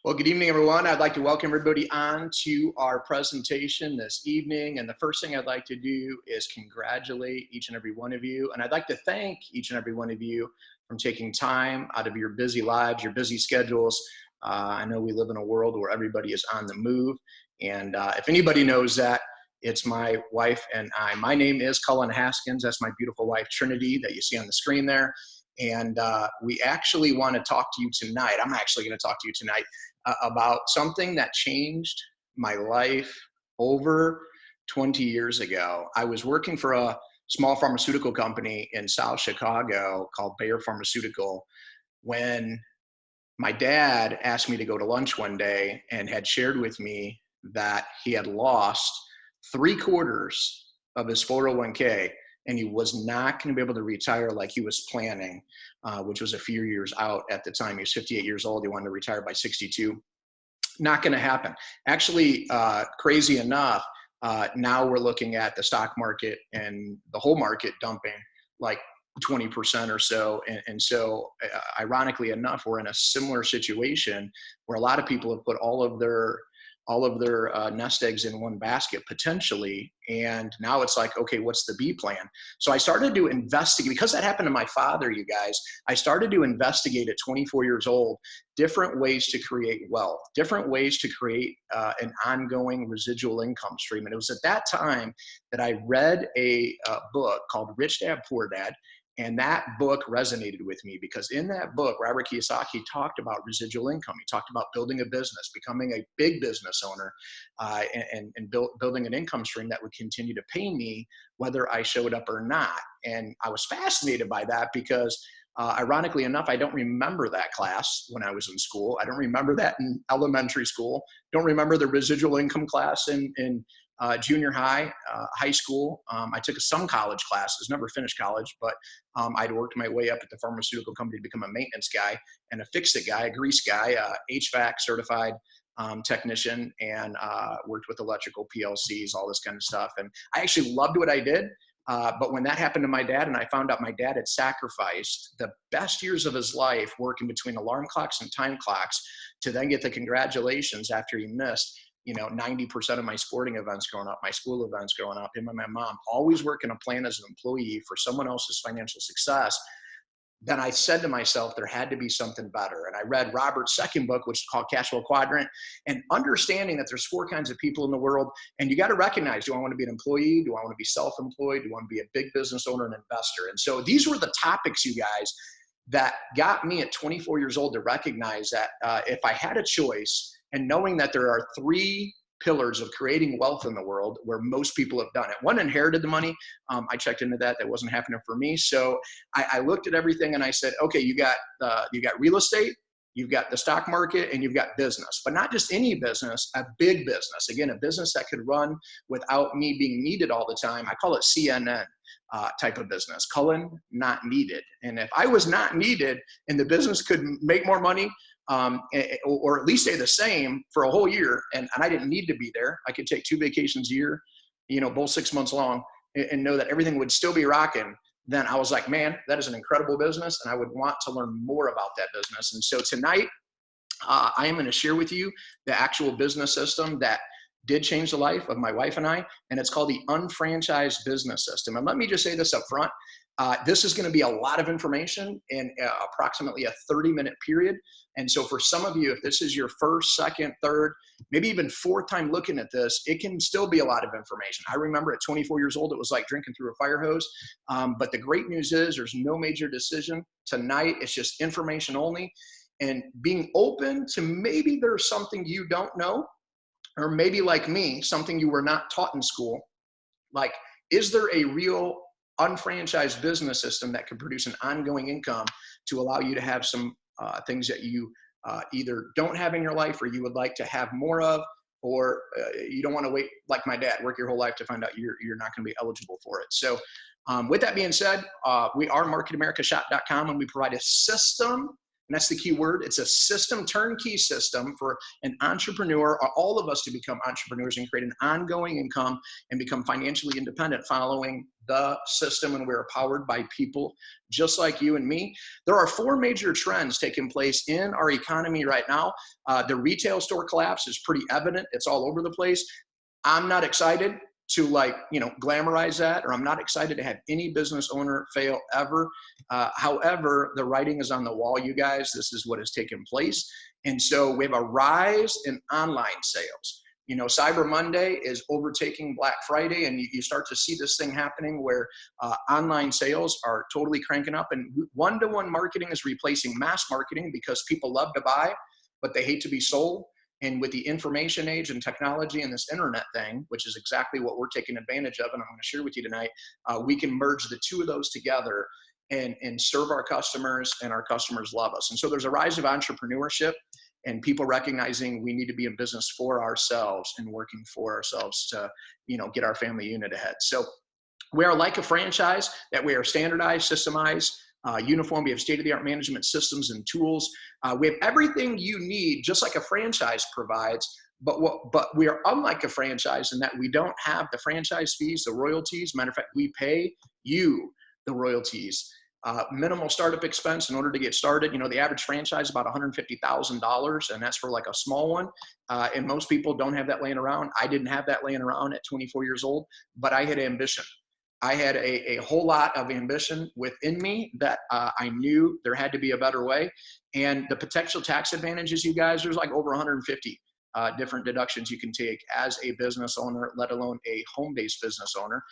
Well, good evening, everyone. I'd like to welcome everybody on to our presentation this evening. And the first thing I'd like to do is congratulate each and every one of you. And I'd like to thank each and every one of you from taking time out of your busy lives, your busy schedules. I know we live in a world where everybody is on the move. And if anybody knows that, it's my wife and I. My name is Cullen Haskins. That's my beautiful wife, Trinity, that you see on the screen there. And we actually want to talk to you tonight. I'm actually going to talk to you tonight about something that changed my life over 20 years ago. I was working for a small pharmaceutical company in South Chicago called Bayer Pharmaceutical when my dad asked me to go to lunch one day and had shared with me that he had lost 3/4 of his 401k and he was not going to be able to retire like he was planning, which was a few years out at the time. He was 58 years old. He wanted to retire by 62. Not going to happen. Actually, crazy enough, now we're looking at the stock market and the whole market dumping like 20% or so. And so, ironically enough, we're in a similar situation where a lot of people have put all of their nest eggs in one basket potentially. And now it's like, okay, what's the B plan? So I started to investigate, because that happened to my father, you guys. I started to investigate at 24 years old, different ways to create wealth, different ways to create an ongoing residual income stream. And it was at that time that I read a book called Rich Dad, Poor Dad. And that book resonated with me because in that book, Robert Kiyosaki talked about residual income. He talked about building a business, becoming a big business owner, and building an income stream that would continue to pay me whether I showed up or not. And I was fascinated by that because ironically enough, I don't remember that class when I was in school. I don't remember that in elementary school. Don't remember the residual income class in junior high, high school. I took some college classes, never finished college, but I'd worked my way up at the pharmaceutical company to become a maintenance guy and a fix-it guy, a grease guy, HVAC certified technician, and worked with electrical PLCs, all this kind of stuff. And I actually loved what I did. But when that happened to my dad, and I found out my dad had sacrificed the best years of his life working between alarm clocks and time clocks to then get the congratulations after he missed 90% of my sporting events growing up, my school events growing up, him and my mom, always working a plan as an employee for someone else's financial success. Then I said to myself, there had to be something better. And I read Robert's second book, which is called Cash Flow Quadrant, and understanding that there's 4 kinds of people in the world. And you got to recognize, do I want to be an employee? Do I want to be self-employed? Do I want to be a big business owner and investor? And so these were the topics, you guys, that got me at 24 years old to recognize that if I had a choice, and knowing that there are 3 pillars of creating wealth in the world where most people have done it. One, inherited the money. I checked into that. That wasn't happening for me. So I looked at everything and I said, okay, you got real estate, you've got the stock market, and you've got business, but not just any business, a big business. Again, a business that could run without me being needed all the time. I call it CNN type of business. Cullen, not needed. And if I was not needed and the business could make more money, or at least stay the same for a whole year, and I didn't need to be there. I could take 2 vacations a year, both 6 months long, and know that everything would still be rocking. Then I was like, man, that is an incredible business, and I would want to learn more about that business. And so tonight, I am going to share with you the actual business system that did change the life of my wife and I, and it's called the unfranchised business system. And let me just say this up front. This is going to be a lot of information in approximately a 30-minute period. And so for some of you, if this is your first, second, third, maybe even 4th time looking at this, it can still be a lot of information. I remember at 24 years old, it was like drinking through a fire hose. But the great news is there's no major decision tonight. It's just information only, and being open to maybe there's something you don't know, or maybe like me, something you were not taught in school. Like, is there a real unfranchised business system that can produce an ongoing income to allow you to have some things that you either don't have in your life or you would like to have more of, or you don't want to wait, like my dad, work your whole life to find out you're not going to be eligible for it. So with that being said, we are marketamericashop.com, and we provide a system And that's the key word. It's a system, turnkey system for an entrepreneur, or all of us, to become entrepreneurs and create an ongoing income and become financially independent following the system. And we're powered by people just like you and me. There are four major trends taking place in our economy right now. The retail store collapse is pretty evident. It's all over the place. I'm not excited to glamorize that, or I'm not excited to have any business owner fail ever. However, the writing is on the wall, you guys. This is what has taken place. And so we have a rise in online sales. Cyber Monday is overtaking Black Friday, and you start to see this thing happening where online sales are totally cranking up, and one-to-one marketing is replacing mass marketing because people love to buy, but they hate to be sold. And with the information age and technology and this internet thing, which is exactly what we're taking advantage of, and I'm going to share with you tonight, we can merge the two of those together and serve our customers, and our customers love us. And so there's a rise of entrepreneurship and people recognizing we need to be in business for ourselves and working for ourselves to, get our family unit ahead. So we are like a franchise, that we are standardized, systemized, uniform. We have state-of-the-art management systems and tools. We have everything you need, just like a franchise provides. But we are unlike a franchise in that we don't have the franchise fees, the royalties. Matter of fact, we pay you the royalties. Minimal startup expense in order to get started. The average franchise is about $150,000, and that's for like a small one. And most people don't have that laying around. I didn't have that laying around at 24 years old, but I had ambition. I had a whole lot of ambition within me that I knew there had to be a better way. And the potential tax advantages, you guys, there's like over 150 different deductions you can take as a business owner, let alone a home-based business owner.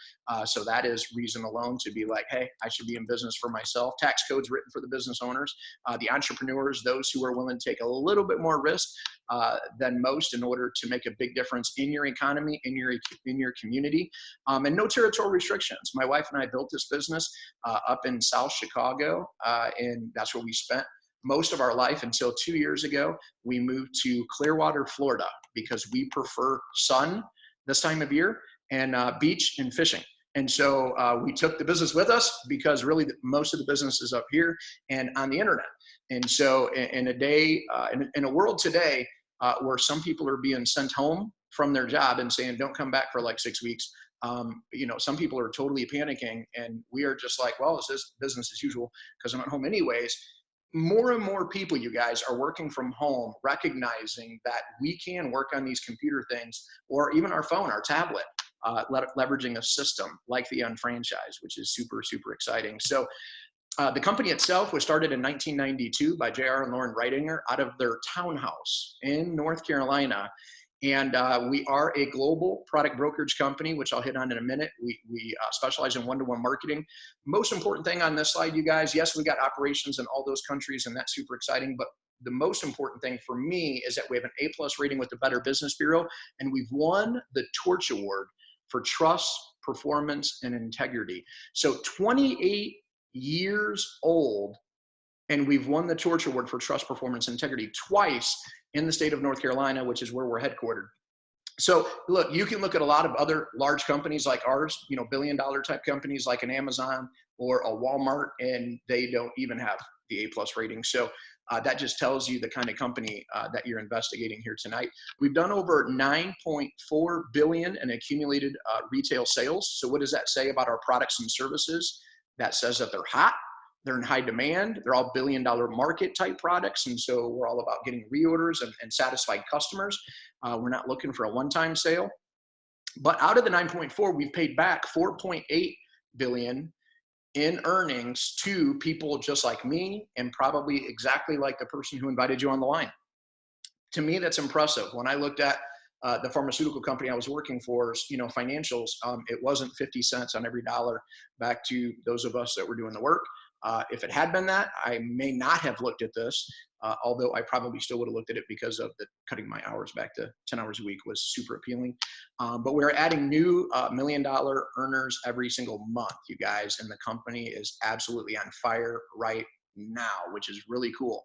So that is reason alone to be like, hey, I should be in business for myself. Tax codes written for the business owners, the entrepreneurs, those who are willing to take a little bit more risk than most in order to make a big difference in your economy, in your community, and no territorial restrictions. My wife and I built this business up in South Chicago, and that's where we spent most of our life until 2 years ago. We moved to Clearwater, Florida, because we prefer sun this time of year, and beach and fishing. And so we took the business with us because really most of the business is up here and on the internet. And so in a world today where some people are being sent home from their job and saying, don't come back for like 6 weeks, some people are totally panicking, and we are just like, well, it's just business as usual because I'm at home anyways. More and more people, you guys, are working from home, recognizing that we can work on these computer things, or even our phone, our tablet, leveraging a system like the Unfranchised, which is super, super exciting. So the company itself was started in 1992 by J.R. and Lauren Reitinger out of their townhouse in North Carolina. And we are a global product brokerage company, which I'll hit on in a minute. We specialize in one-to-one marketing. Most important thing on this slide, you guys, yes, we got operations in all those countries, and that's super exciting. But the most important thing for me is that we have an A+ rating with the Better Business Bureau, and we've won the Torch Award for trust, performance, and integrity. So 28 years old, and we've won the Torch Award for trust, performance, and integrity twice in the state of North Carolina, which is where we're headquartered. So look, you can look at a lot of other large companies like ours, billion-dollar type companies like an Amazon or a Walmart, and they don't even have the A+ rating. So that just tells you the kind of company that you're investigating here tonight. We've done over 9.4 billion in accumulated retail sales. So what does that say about our products and services? That says that they're hot. They're in high demand. They're all billion-dollar market type products. And so we're all about getting reorders and satisfied customers. We're not looking for a one-time sale. But out of the 9.4, we've paid back 4.8 billion in earnings to people just like me, and probably exactly like the person who invited you on the line. To me, that's impressive. When I looked at the pharmaceutical company I was working for, financials, it wasn't 50 cents on every dollar back to those of us that were doing the work. If it had been that, I may not have looked at this, although I probably still would have looked at it because of the cutting my hours back to 10 hours a week was super appealing. But we're adding new $1 million earners every single month, you guys, and the company is absolutely on fire right now, which is really cool.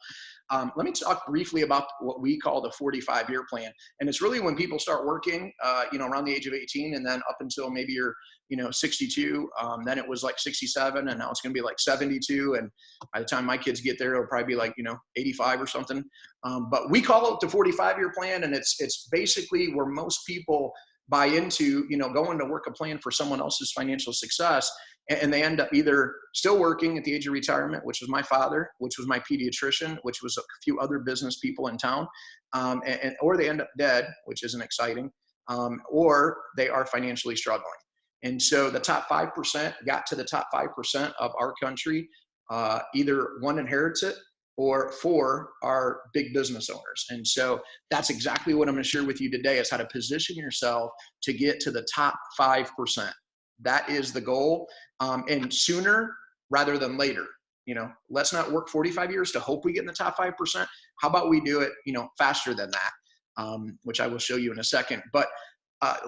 Let me talk briefly about what we call the 45-year plan. And it's really when people start working, around the age of 18 and then up until maybe you're, 62. Then it was like 67 and now it's going to be like 72. And by the time my kids get there, it'll probably be like, 85 or something. But we call it the 45-year plan. And it's basically where most people buy into, going to work a plan for someone else's financial success. And they end up either still working at the age of retirement, which was my father, which was my pediatrician, which was a few other business people in town, or they end up dead, which isn't exciting, or they are financially struggling. And so the top 5% got to the top 5% of our country, either one inherits it or four are big business owners. And so that's exactly what I'm going to share with you today is how to position yourself to get to the top 5%. That is the goal. And sooner rather than later. Let's not work 45 years to hope we get in the top 5%. How about we do it, faster than that, which I will show you in a second. But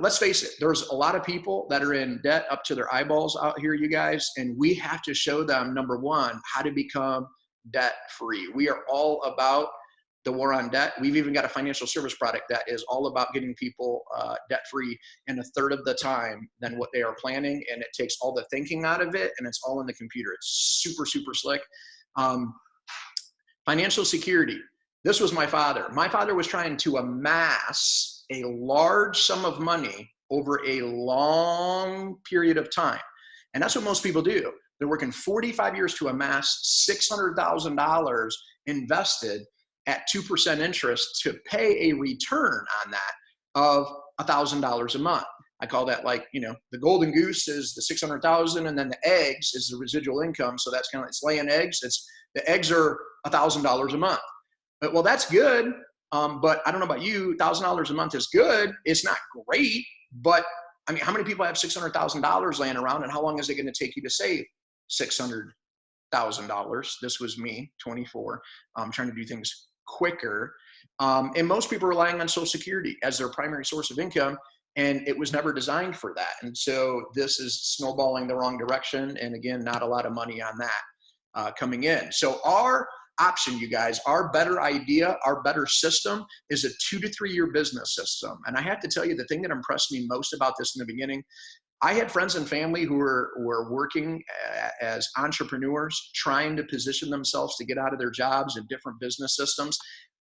let's face it, there's a lot of people that are in debt up to their eyeballs out here, you guys, and we have to show them, number one, how to become debt free. We are all about the war on debt. We've even got a financial service product that is all about getting people debt free in a third of the time than what they are planning. And it takes all the thinking out of it and it's all in the computer. It's super, super slick. Financial security. This was my father. My father was trying to amass a large sum of money over a long period of time. And that's what most people do. They're working 45 years to amass $600,000 invested at 2% interest to pay a return on that of $1,000 a month. I call that the golden goose is the 600,000 and then the eggs is the residual income. So that's kind of, it's laying eggs. The eggs are $1,000 a month. Well, that's good. But I don't know about you, $1,000 a month is good. It's not great, but I mean, how many people have $600,000 laying around and how long is it going to take you to save $600,000? This was me, 24. I'm trying to do things quicker. And most people are relying on Social Security as their primary source of income. And it was never designed for that. And so this is snowballing the wrong direction. And again, not a lot of money on that coming in. So our option, you guys, our better idea, our better system is a 2 to 3 year business system. And I have to tell you, the thing that impressed me most about this in the beginning, I had friends and family who were working as entrepreneurs, trying to position themselves to get out of their jobs in different business systems.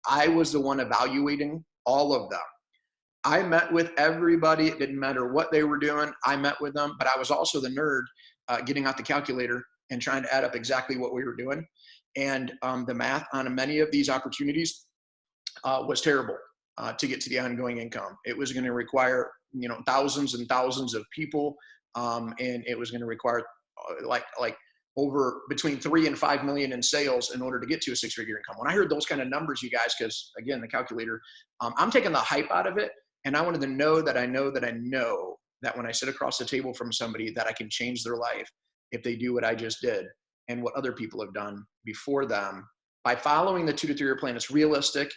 I was the one evaluating all of them. I met with everybody. It didn't matter what they were doing. I met with them, but I was also the nerd getting out the calculator and trying to add up exactly what we were doing. And the math on many of these opportunities was terrible to get to the ongoing income. It was going to require, thousands and thousands of people. And it was going to require like over between 3 and 5 million in sales in order to get to a 6-figure income. When I heard those kind of numbers, you guys, because again, the calculator, I'm taking the hype out of it. And I wanted to know that I know that when I sit across the table from somebody that I can change their life if they do what I just did and what other people have done before them by following the 2 to 3 year plan. It's realistic,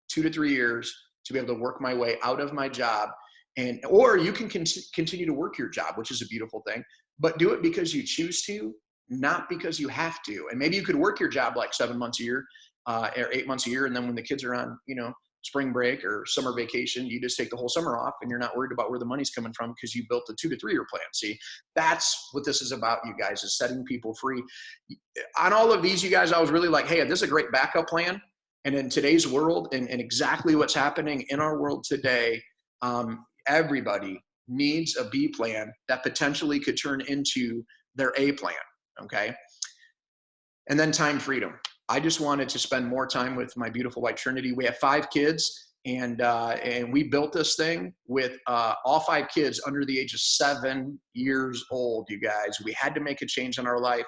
2 to 3 years to be able to work my way out of my job. Or you can continue to work your job, which is a beautiful thing, but do it because you choose to, not because you have to. And maybe you could work your job like 7 months a year or 8 months a year. And then when the kids are on, spring break or summer vacation, you just take the whole summer off and you're not worried about where the money's coming from because you built the 2 to 3 year plan. See, that's what this is about, you guys, is setting people free. On all of these, you guys, I was really like, hey, this is a great backup plan. And in today's world and exactly what's happening in our world today, everybody needs a B plan that potentially could turn into their A plan. Okay. And then time freedom. I just wanted to spend more time with my beautiful wife, Trinity. We have 5 kids, and we built this thing with all 5 kids under the age of 7 years old, you guys. We had to make a change in our life.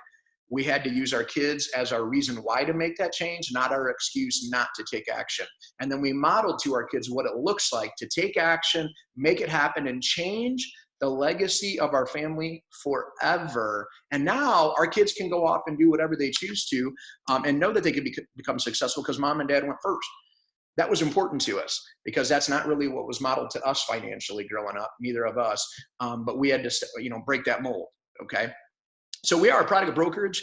We had to use our kids as our reason why to make that change, not our excuse not to take action. And then we modeled to our kids what it looks like to take action, make it happen, and change the legacy of our family forever. And now our kids can go off and do whatever they choose to and know that they could become successful because mom and dad went first. That was important to us because that's not really what was modeled to us financially growing up, neither of us. But we had to, break that mold. Okay. So we are a product brokerage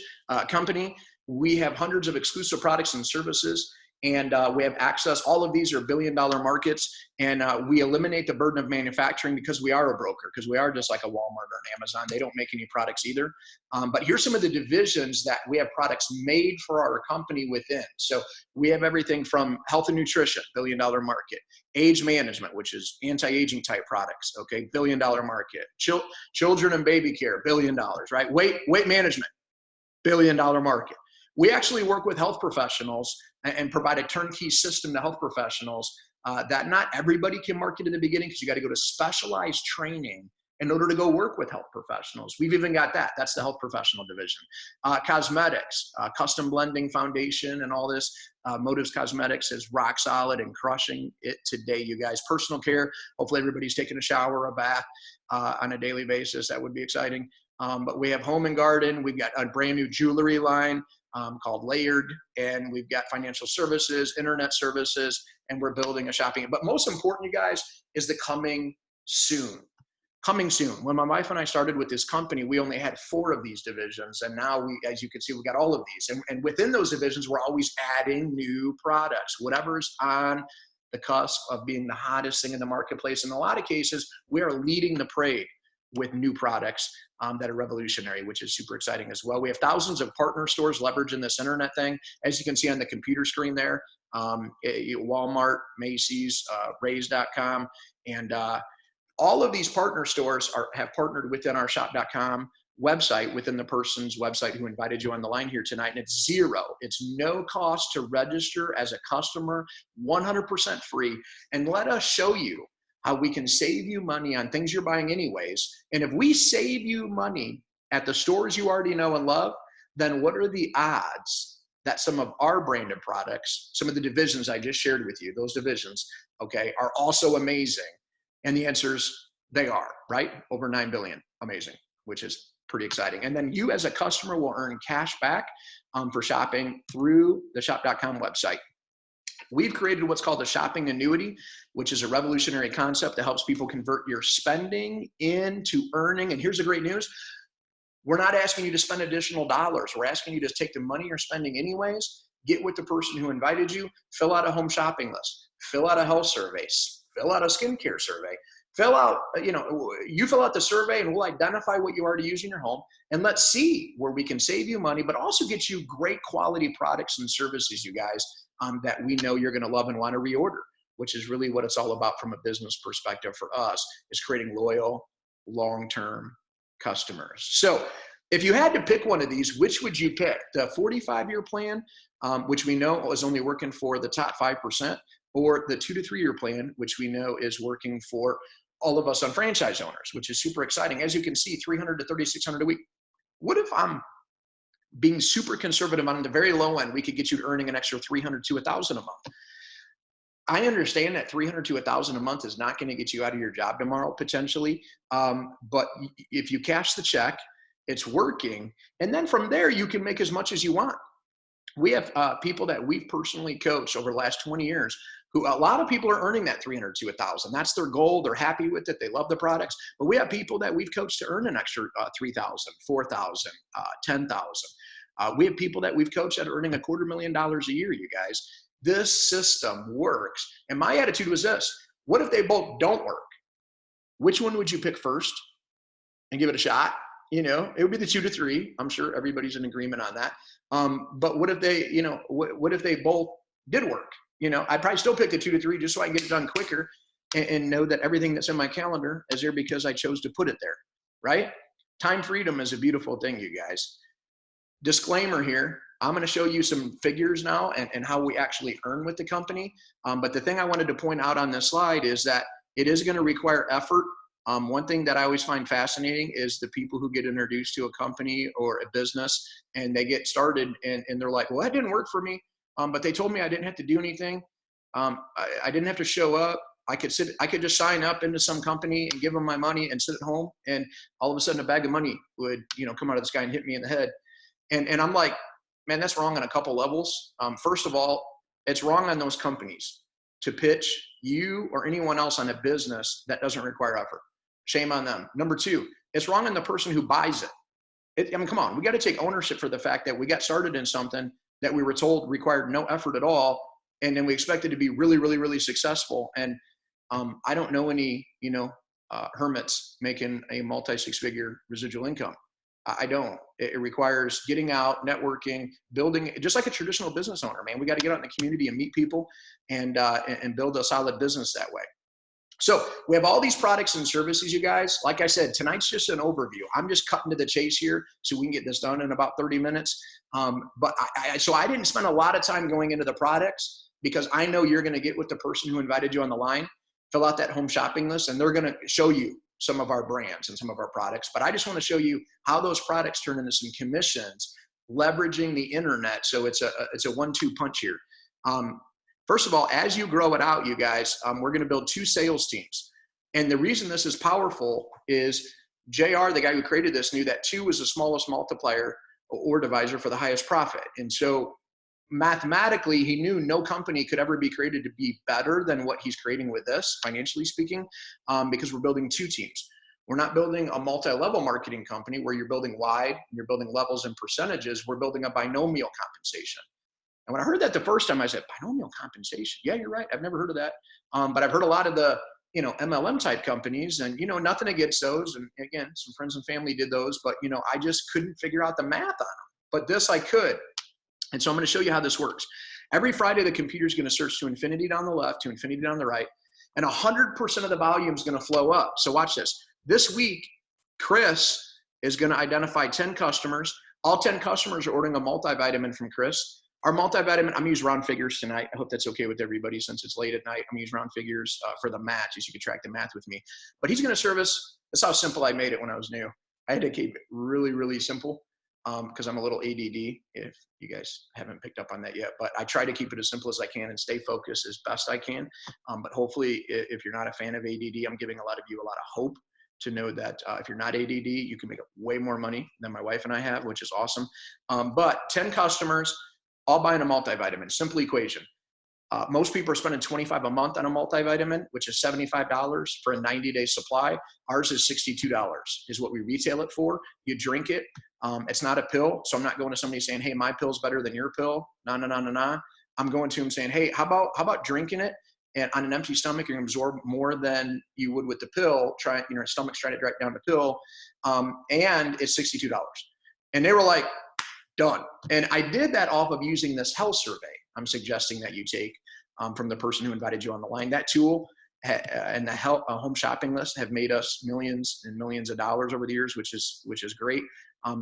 company. We have hundreds of exclusive products and services, and we have access. All of these are billion-dollar markets, and we eliminate the burden of manufacturing because we are a broker, because we are just like a Walmart or an Amazon. They don't make any products either. But here's some of the divisions that we have products made for our company within. So we have everything from health and nutrition, billion-dollar market; age management, which is anti-aging type products, okay, billion-dollar market; children and baby care, $1 billion, right? Weight management, billion-dollar market. We actually work with health professionals and provide a turnkey system to health professionals that not everybody can market in the beginning, because you got to go to specialized training in order to go work with health professionals. We've even got that. That's the health professional division. Cosmetics, custom blending foundation and all this. Motives Cosmetics is rock solid and crushing it today, you guys. Personal care, hopefully everybody's taking a shower or a bath on a daily basis. That would be exciting. But we have home and garden. We've got a brand new jewelry line called Layered, and we've got financial services, internet services, and we're building a shopping. But most important, you guys, is the coming soon. Coming soon. When my wife and I started with this company, we only had 4 of these divisions, and now we, as you can see, we got all of these. And within those divisions, we're always adding new products, whatever's on the cusp of being the hottest thing in the marketplace. In a lot of cases, we are leading the parade with new products that are revolutionary, which is super exciting as well. We have thousands of partner stores leveraging this internet thing. As you can see on the computer screen there, Walmart, Macy's, Raise.com, and all of these partner stores have partnered within our shop.com website, within the person's website who invited you on the line here tonight. And it's zero. It's no cost to register as a customer, 100% free. And let us show you how we can save you money on things you're buying anyways. And if we save you money at the stores you already know and love, then what are the odds that some of our branded products, some of the divisions I just shared with you, those divisions, okay, are also amazing? And the answer is they are, right? Over 9 billion, amazing, which is pretty exciting. And then you as a customer will earn cash back for shopping through the shop.com website. We've created what's called a shopping annuity, which is a revolutionary concept that helps people convert your spending into earning. And here's the great news. We're not asking you to spend additional dollars. We're asking you to take the money you're spending anyways, get with the person who invited you, fill out a home shopping list, fill out a health survey, fill out a skincare survey, fill out, you fill out the survey and we'll identify what you already use in your home. And let's see where we can save you money, but also get you great quality products and services, you guys, that we know you're going to love and want to reorder, which is really what it's all about from a business perspective for us, is creating loyal, long-term customers. So if you had to pick one of these, which would you pick? The 45-year plan, which we know is only working for the top 5%, or the 2 to 3 year plan, which we know is working for all of us on franchise owners, which is super exciting. As you can see, $300 to $3,600 a week. What if I'm being super conservative on the very low end? We could get you to earning an extra $300 to $1,000 a month. I understand that $300 to $1,000 a month is not going to get you out of your job tomorrow, potentially. But if you cash the check, it's working. And then from there, you can make as much as you want. We have people that we've personally coached over the last 20 years who, a lot of people are earning that $300 to $1,000. That's their goal. They're happy with it. They love the products. But we have people that we've coached to earn an extra $3,000, $4,000, $10,000. We have people that we've coached that are earning $250,000 a year, you guys. This system works. And my attitude was this: what if they both don't work? Which one would you pick first and give it a shot? It would be the 2 to 3. I'm sure everybody's in agreement on that. But what if they, what if they both did work? I'd probably still pick the 2 to 3 just so I can get it done quicker and know that everything that's in my calendar is there because I chose to put it there, right? Time freedom is a beautiful thing, you guys. Disclaimer here, I'm going to show you some figures now and how we actually earn with the company. But the thing I wanted to point out on this slide is that it is going to require effort. One thing that I always find fascinating is the people who get introduced to a company or a business and they get started and they're like, well, that didn't work for me. But they told me I didn't have to do anything. I didn't have to show up. I could just sign up into some company and give them my money and sit at home. And all of a sudden a bag of money would, come out of the sky and hit me in the head. And I'm like, man, that's wrong on a couple levels. First of all, it's wrong on those companies to pitch you or anyone else on a business that doesn't require effort. Shame on them. Number 2, it's wrong on the person who buys it. I mean, come on, we got to take ownership for the fact that we got started in something that we were told required no effort at all. And then we expected to be really, really, really successful. And I don't know any, hermits making a multi-six-figure residual income. I don't. It requires getting out, networking, building, just like a traditional business owner, man. We got to get out in the community and meet people and build a solid business that way. So we have all these products and services, you guys. Like I said, tonight's just an overview. I'm just cutting to the chase here so we can get this done in about 30 minutes. But I didn't spend a lot of time going into the products because I know you're going to get with the person who invited you on the line, fill out that home shopping list, and they're going to show you some of our brands and some of our products. But I just want to show you how those products turn into some commissions, leveraging the internet. So it's a 1-2 punch here. First of all, as you grow it out, you guys, we're going to build 2 sales teams. And the reason this is powerful is JR, the guy who created this, knew that 2 was the smallest multiplier or divisor for the highest profit. And so mathematically, he knew no company could ever be created to be better than what he's creating with this, financially speaking, because we're building 2 teams. We're not building a multi-level marketing company where you're building wide, you're building levels and percentages. We're building a binomial compensation. And when I heard that the first time, I said, binomial compensation. Yeah, you're right. I've never heard of that. But I've heard a lot of the, MLM type companies, and, nothing against those. And again, some friends and family did those, but, I just couldn't figure out the math on them. But this I could. And so I'm going to show you how this works. Every Friday, the computer is going to search to infinity down the left, to infinity down the right, and 100% of the volume is going to flow up. So watch this. This week, Chris is going to identify 10 customers. All 10 customers are ordering a multivitamin from Chris. Our multivitamin, I'm going to use round figures tonight. I hope that's okay with everybody since it's late at night. I'm going to use round figures for the math, so you can track the math with me. But he's going to service, that's how simple I made it when I was new. I had to keep it really, really simple because I'm a little ADD, if you guys haven't picked up on that yet. But I try to keep it as simple as I can and stay focused as best I can. But hopefully, if you're not a fan of ADD, I'm giving a lot of you a lot of hope to know that if you're not ADD, you can make way more money than my wife and I have, which is awesome. But 10 customers, all buying a multivitamin, simple equation. Most people are spending $25 a month on a multivitamin, which is $75 for a 90-day supply. Ours is $62 is what we retail it for. You drink it. It's not a pill. So I'm not going to somebody saying, hey, my pill's better than your pill. No. I'm going to them saying, hey, how about drinking it? And on an empty stomach, you're going to absorb more than you would with the pill. Your stomach's trying to drag down the pill. And it's $62. And they were like, done. And I did that off of using this health survey I'm suggesting that you take from the person who invited you on the line. That tool and the home shopping list have made us millions and millions of dollars over the years, which is great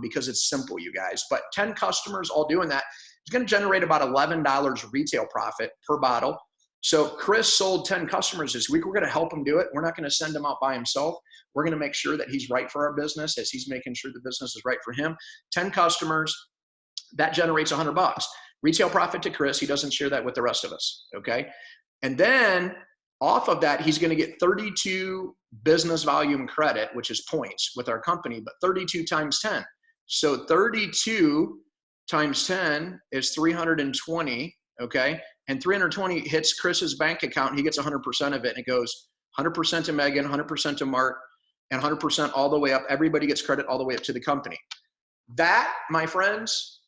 because it's simple, you guys. But 10 customers all doing that is going to generate about $11 retail profit per bottle. So Chris sold 10 customers this week. We're going to help him do it. We're not going to send him out by himself. We're going to make sure that he's right for our business as he's making sure the business is right for him. 10 customers, that generates $100. Retail profit to Chris. He doesn't share that with the rest of us, okay? And then off of that, he's going to get 32 business volume credit, which is points with our company, but 32 times 10. So 32 times 10 is 320, okay? And 320 hits Chris's bank account. He gets 100% of it, and it goes 100% to Megan, 100% to Mark, and 100% all the way up. Everybody gets credit all the way up to the company. That, my friends,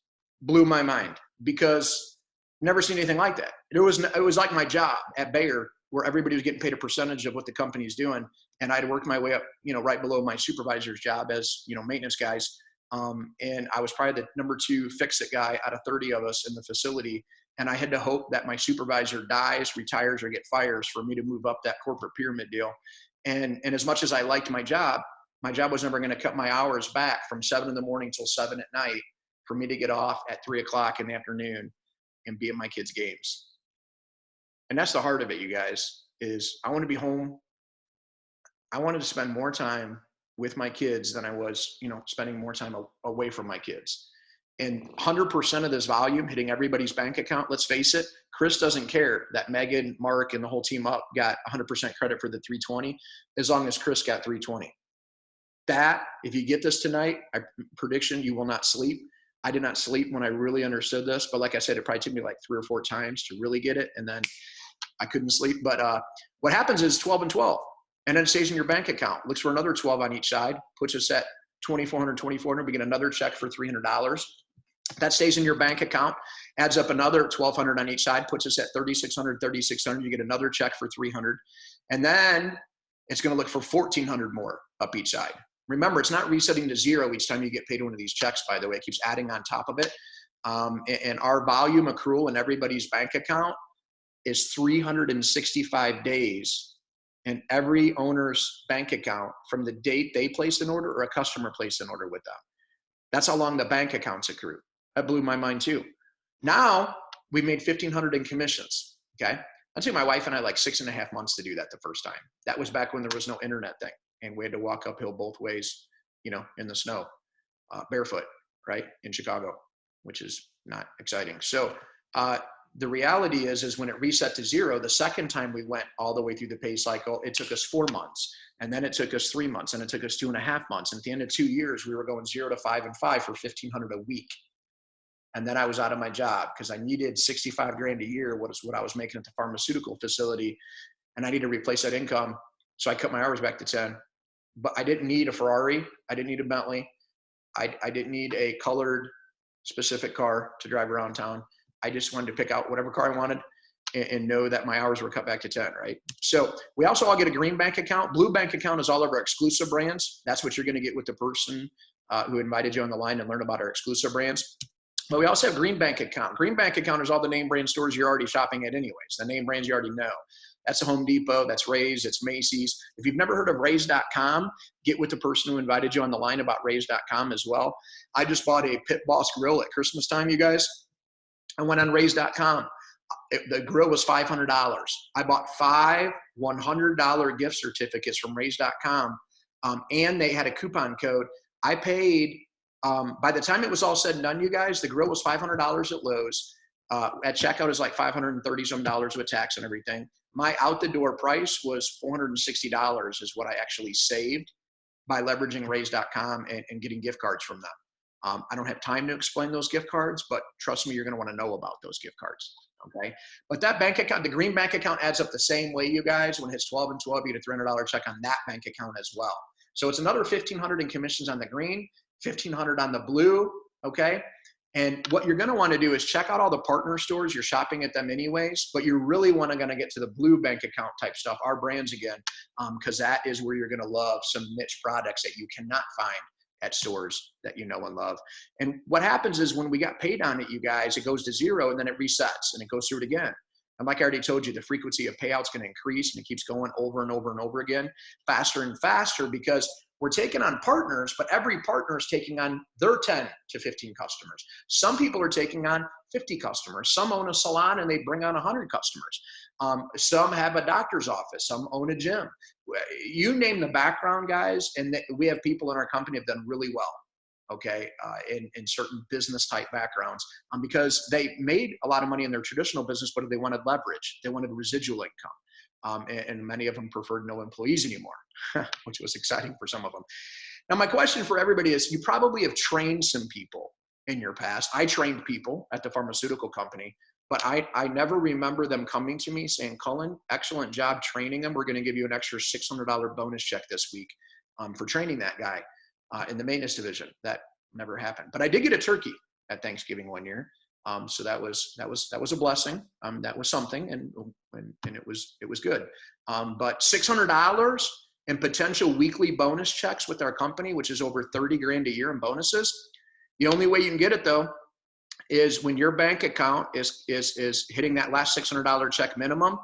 blew my mind because I've never seen anything like that. It was like my job at Bayer where everybody was getting paid a percentage of what the company's doing. And I'd worked my way up, right below my supervisor's job as, maintenance guys. And I was probably the number 2 fix-it guy out of 30 of us in the facility. And I had to hope that my supervisor dies, retires, or get fires for me to move up that corporate pyramid deal. And as much as I liked my job was never going to cut my hours back from 7 in the morning till 7 at night for me to get off at 3 o'clock in the afternoon and be at my kids' games. And that's the heart of it, you guys, is I want to be home. I wanted to spend more time with my kids than I was, spending more time away from my kids. And 100% of this volume hitting everybody's bank account, let's face it, Chris doesn't care that Megan, Mark, and the whole team up got 100% credit for the 320, as long as Chris got 320. That, if you get this tonight, prediction, you will not sleep. I did not sleep when I really understood this, but like I said, it probably took me like 3 or 4 times to really get it, and then I couldn't sleep. But what happens is 12 and 12, and then it stays in your bank account. Looks for another 12 on each side, puts us at $2,400, we get another check for $300. That stays in your bank account, adds up another $1,200 on each side, puts us at $3,600. You get another check for $300. And then it's going to look for $1,400 more up each side. Remember, it's not resetting to zero each time you get paid one of these checks, by the way. It keeps adding on top of it. And our volume accrual in everybody's bank account is 365 days in every owner's bank account from the date they placed an order or a customer placed an order with them. That's how long the bank accounts accrue. That blew my mind too. Now we made $1,500 in commissions. Okay. That took my wife and I like 6.5 months to do that the first time. That was back when there was no internet thing and we had to walk uphill both ways, you know, in the snow, barefoot, right, in Chicago, which is not exciting. So the reality is when it reset to zero, the second time we went all the way through the pay cycle, it took us 4 months, and then it took us 3 months, and it took us 2.5 months. And at the end of 2 years, we were going 0 to 5 and 5 for $1,500 a week. And then I was out of my job because I needed 65 grand a year, what I was making at the pharmaceutical facility. And I needed to replace that income. So I cut my hours back to 10, but I didn't need a Ferrari. I didn't need a Bentley. I didn't need a colored specific car to drive around town. I just wanted to pick out whatever car I wanted and know that my hours were cut back to 10, right? So we also all get a green bank account. Blue bank account is all of our exclusive brands. That's what you're going to get with the person who invited you on the line and learn about our exclusive brands. But we also have green bank account. Green bank account is all the name brand stores you're already shopping at anyways, the name brands you already know. That's a Home Depot, that's Raise, it's Macy's. If you've never heard of Raise.com, get with the person who invited you on the line about Raise.com as well. I just bought a Pit Boss grill at Christmas time, you guys. I went on Raise.com. The grill was $500. I bought 5 $100 gift certificates from Raise.com, and they had a coupon code. I paid, by the time it was all said and done, you guys, the grill was $500 at Lowe's. At checkout is like $530 some with tax and everything. My out the door price was $460 is what I actually saved by leveraging Raise.com and getting gift cards from them. I don't have time to explain those gift cards, but trust me, you're going to want to know about those gift cards. Okay. But that bank account, the green bank account adds up the same way, you guys. When it hits 12 and 12, you get a $300 check on that bank account as well. So it's another $1,500 in commissions on the green, $1,500 on the blue. Okay. And what you're going to want to do is check out all the partner stores. You're shopping at them anyways, but you really want to get to the blue bank account type stuff, our brands again, because that is where you're going to love some niche products that you cannot find at stores that you know and love. And what happens is when we got paid on it, you guys, it goes to zero and then it resets and it goes through it again. And like I already told you, the frequency of payouts going to increase and it keeps going over and over and over again, faster and faster, because we're taking on partners, but every partner is taking on their 10 to 15 customers. Some people are taking on 50 customers. Some own a salon and they bring on 100 customers. Some have a doctor's office. Some own a gym. You name the background, guys, and we have people in our company have done really well, okay, in certain business type backgrounds, because they made a lot of money in their traditional business, but they wanted leverage. They wanted residual income. And many of them preferred no employees anymore, which was exciting for some of them. Now, my question for everybody is, you probably have trained some people in your past. I trained people at the pharmaceutical company, but I never remember them coming to me saying, Cullen, excellent job training them. We're going to give you an extra $600 bonus check this week for training that guy in the maintenance division. That never happened. But I did get a turkey at Thanksgiving one year. So that was a blessing. That was something, and it was good. But $600 in potential weekly bonus checks with our company, which is over 30 grand a year in bonuses. The only way you can get it though is when your bank account is hitting that last $600 check minimum,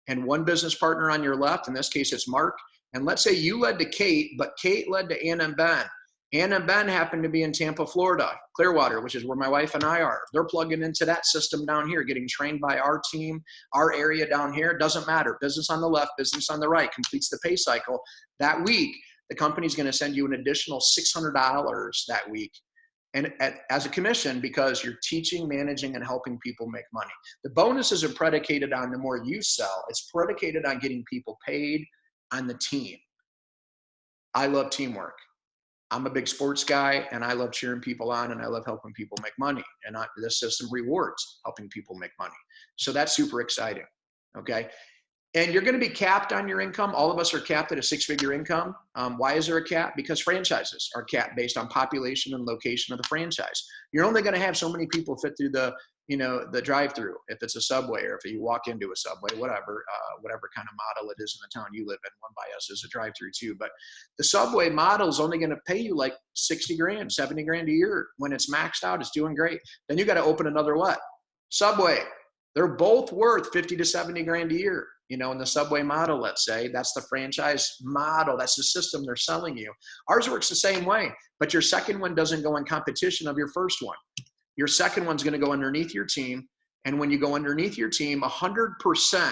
and one business partner on your left, in this case it's Mark, and let's say you led to Kate, but Kate led to Ann and Ben. Ann and Ben happen to be in Tampa, Florida, Clearwater, which is where my wife and I are. They're plugging into that system down here, getting trained by our team, our area down here. It doesn't matter. Business on the left, business on the right, completes the pay cycle. That week, the company's going to send you an additional $600 that week, and as a commission, because you're teaching, managing, and helping people make money. The bonuses are predicated on the more you sell. It's predicated on getting people paid on the team. I love teamwork. I'm a big sports guy, and I love cheering people on, and I love helping people make money. And this system rewards helping people make money. So that's super exciting, okay? And you're going to be capped on your income. All of us are capped at a six-figure income. Why is there a cap? Because franchises are capped based on population and location of the franchise. You're only going to have so many people fit through the, the drive-through. If it's a Subway, or if you walk into a Subway, whatever kind of model it is in the town you live in. One by us is a drive-through too. But the Subway model is only going to pay you like 60 grand, 70 grand a year. When it's maxed out, it's doing great. Then you got to open another what? Subway. They're both worth 50 to 70 grand a year. In the Subway model, let's say, that's the franchise model. That's the system they're selling you. Ours works the same way, but your second one doesn't go in competition of your first one. Your second one's going to go underneath your team. And when you go underneath your team, 100%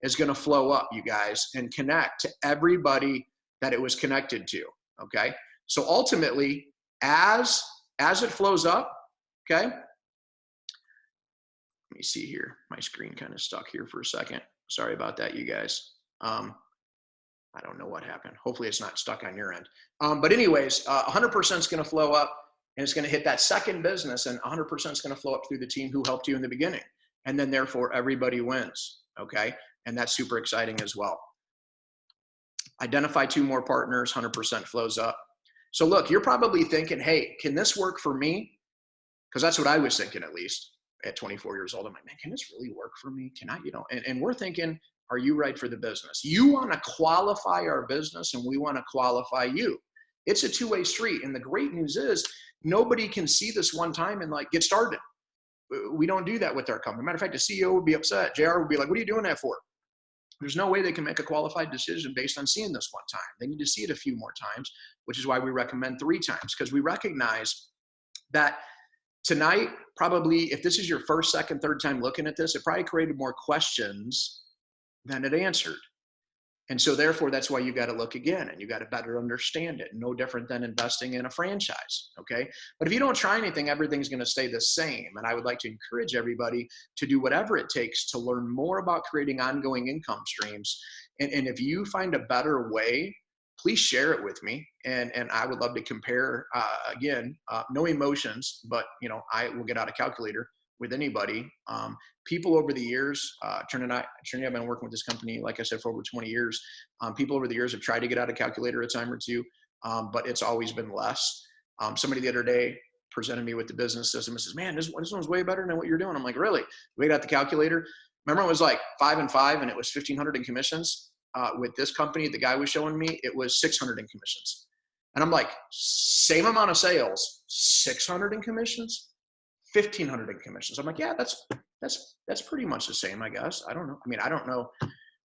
is going to flow up, you guys, and connect to everybody that it was connected to. Okay. So ultimately, as it flows up, okay. Let me see here. My screen kind of stuck here for a second. Sorry about that, you guys. I don't know what happened. Hopefully it's not stuck on your end. But anyways, 100% is going to flow up, and it's going to hit that second business, and 100% is going to flow up through the team who helped you in the beginning. And then therefore everybody wins. Okay. And that's super exciting as well. Identify 2 more partners, 100% flows up. So look, you're probably thinking, hey, can this work for me? Because that's what I was thinking, at least at 24 years old. I'm like, man, can this really work for me? Can I, and we're thinking, are you right for the business? You want to qualify our business, and we want to qualify you. It's a two-way street. And the great news is nobody can see this one time and like get started. We don't do that with our company. Matter of fact, the CEO would be upset. JR would be like, what are you doing that for? There's no way they can make a qualified decision based on seeing this one time. They need to see it a few more times, which is why we recommend 3 times, because we recognize that tonight, probably, if this is your first, second, third time looking at this, it probably created more questions than it answered. And so therefore, that's why you got to look again, and you got to better understand it. No different than investing in a franchise. Okay. But if you don't try anything, everything's going to stay the same. And I would like to encourage everybody to do whatever it takes to learn more about creating ongoing income streams. And if you find a better way, please share it with me. And I would love to compare, again, no emotions, but I will get out a calculator with anybody. People over the years, Trinity and I've been working with this company, like I said, for over 20 years. People over the years have tried to get out a calculator a time or two, but it's always been less. Somebody the other day presented me with the business system and says, man, this one's way better than what you're doing. I'm like, really? We got the calculator. Remember, it was like 5 and 5, and it was 1,500 in commissions. With this company, the guy was showing me, it was 600 in commissions. And I'm like, same amount of sales, 600 in commissions, 1,500 in commissions. I'm like, yeah, that's pretty much the same, I guess. I don't know. I mean, I don't know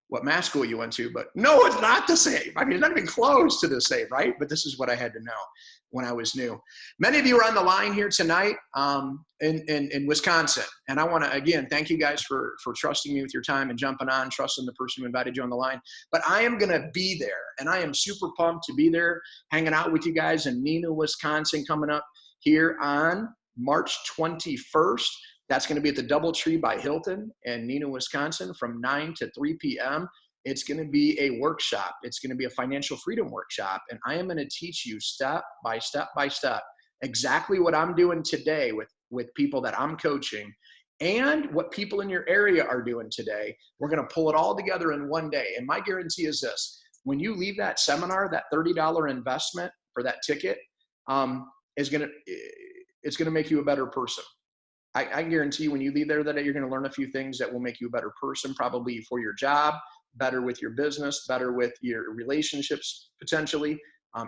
what math school you went to, but no, it's not the same. I mean, it's not even close to the same, right? But this is what I had to know when I was new. Many of you are on the line here tonight in Wisconsin. And I want to, again, thank you guys for trusting me with your time and jumping on, trusting the person who invited you on the line. But I am going to be there, and I am super pumped to be there, hanging out with you guys in Neenah, Wisconsin, coming up here on March 21st. That's going to be at the DoubleTree by Hilton in Neenah, Wisconsin, from 9 to 3 p.m. It's going to be a workshop. It's going to be a financial freedom workshop. And I am going to teach you step by step by step exactly what I'm doing today with people that I'm coaching, and what people in your area are doing today. We're going to pull it all together in one day. And my guarantee is this: when you leave that seminar, that $30 investment for that ticket it's going to make you a better person. I guarantee you, when you leave there that day, you're going to learn a few things that will make you a better person, probably for your job, better with your business, better with your relationships, potentially.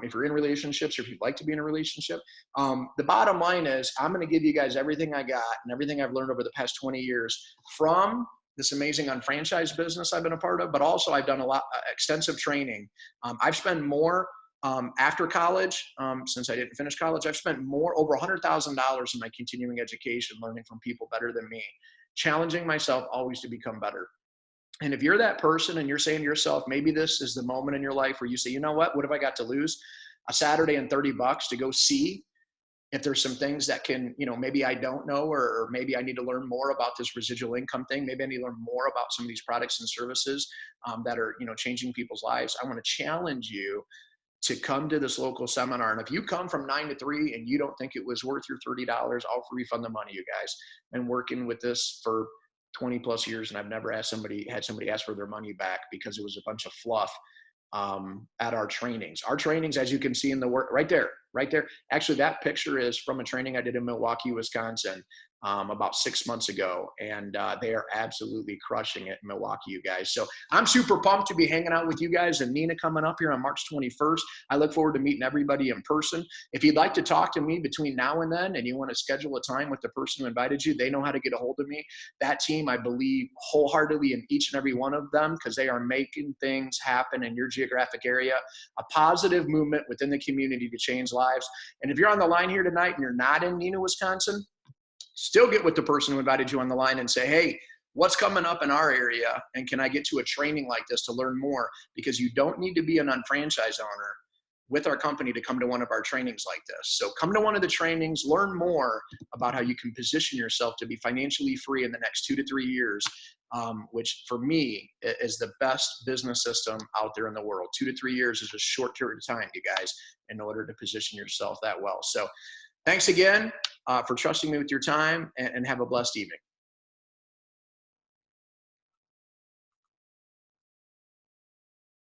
If you're in relationships, or if you'd like to be in a relationship. The bottom line is, I'm going to give you guys everything I got and everything I've learned over the past 20 years from this amazing unfranchised business I've been a part of, but also I've done a lot extensive training. I've spent more after college, since I didn't finish college, I've spent over $100,000 in my continuing education, learning from people better than me, challenging myself always to become better. And if you're that person and you're saying to yourself, maybe this is the moment in your life where you say, you know what have I got to lose? A Saturday and $30 to go see if there's some things that can, maybe I don't know, or maybe I need to learn more about this residual income thing. Maybe I need to learn more about some of these products and services that are, changing people's lives. I want to challenge you to come to this local seminar. And if you come from 9 to 3 and you don't think it was worth your $30, I'll refund the money, you guys. Been working with this for 20 plus years, and I've never had somebody ask for their money back because it was a bunch of fluff at our trainings. Our trainings, as you can see in the work right there, right there. Actually, that picture is from a training I did in Milwaukee, Wisconsin, about 6 months ago, and they are absolutely crushing it in Milwaukee, you guys. So I'm super pumped to be hanging out with you guys and Neenah coming up here on March 21st. I look forward to meeting everybody in person. If you'd like to talk to me between now and then, and you want to schedule a time with the person who invited you, they know how to get a hold of me. That team, I believe wholeheartedly in each and every one of them, because they are making things happen in your geographic area, a positive movement within the community to change lives. And if you're on the line here tonight and you're not in Neenah, Wisconsin, still get with the person who invited you on the line and say, hey, what's coming up in our area? And can I get to a training like this to learn more? Because you don't need to be an unfranchised owner with our company to come to one of our trainings like this. So come to one of the trainings, learn more about how you can position yourself to be financially free in the next 2 to 3 years, which for me is the best business system out there in the world. 2 to 3 years is a short period of time, you guys, in order to position yourself that well. So thanks again for trusting me with your time, and have a blessed evening.